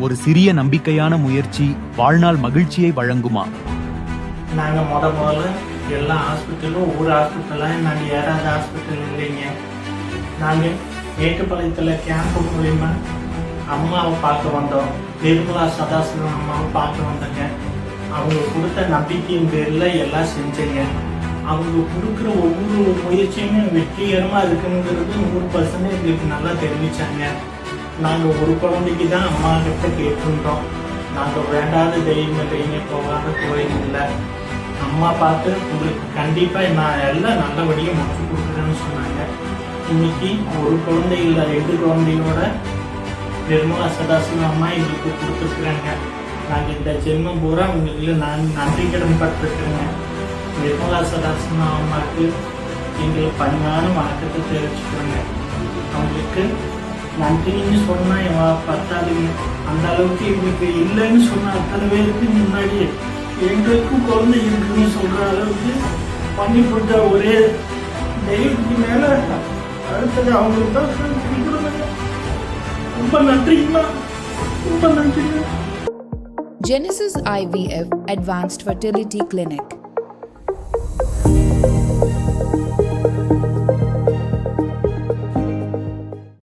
ஒரு சிறிய நம்பிக்கையான முயற்சி வாழ்நாள் மகிழ்ச்சியை வழங்குமா? நாங்கள் முதல்ல எல்லா ஹாஸ்பிட்டலும் ஊர் ஹாஸ்பிட்டலாக நாங்கள் ஏறாத ஹாஸ்பிட்டல் இல்லைங்க. நாங்கள் மேட்டுப்பாளையத்தில் கேம்ப் மூலிமா அம்மாவை பார்க்க வந்தோம். நிர்மலா சதாசிவம் அம்மாவை பார்க்க வந்தோங்க. அவங்க கொடுத்த நம்பிக்கையின் பேரில் எல்லாம் செஞ்சேங்க. அவங்க கொடுக்குற ஒவ்வொரு முயற்சியுமே வெற்றிகரமாக இருக்குங்கிறது 100% எங்களுக்கு நல்லா தெரிவித்தாங்க. நாங்கள் ஒரு குழந்தைக்கு தான் அம்மா கிட்ட கேட்டிருந்தோம். நாங்கள் வேண்டாத தெய்வம் இல்லைங்க, போகாத கோயில் இல்லை. அம்மா பார்த்து உங்களுக்கு கண்டிப்பாக நான் எல்லாம் நல்லபடியாக முடிச்சு கொடுக்குறேன்னு சொன்னாங்க. இன்னைக்கு ஒரு குழந்தை இல்லை, 2 குழந்தையோட நிர்மலா சதாசிவம் அம்மா எங்களுக்கு கொடுத்துருக்குறாங்க. நாங்கள் இந்த ஜென்மம் பூரா உங்களுக்கு நான் நன்றி கடன் பட்டிருக்கிறேங்க. நிர்மலா சதாசிவம் அம்மாவுக்கு எங்களுக்கு பணிவான வணக்கத்தை தெரிவிச்சுக்கிறோங்க. அவங்களுக்கு நன்றின்னு சொன்னால் பத்தாதுங்க. அந்த அளவுக்கு எங்களுக்கு இல்லைன்னு சொன்ன அத்தனை பேருக்கு முன்னாடி எங்களுக்கும் குழந்தை இருக்குன்னு சொல்கிற அளவுக்கு பண்ணி கொடுத்த ஒரே தெய்வத்துக்கு மேலே அடுத்தது அவங்களுக்கு தான் கொடுக்குறேங்க. ரொம்ப நன்றிங்கண்ணா, ரொம்ப நன்றிங்க. Genesis IVF Advanced Fertility Clinic.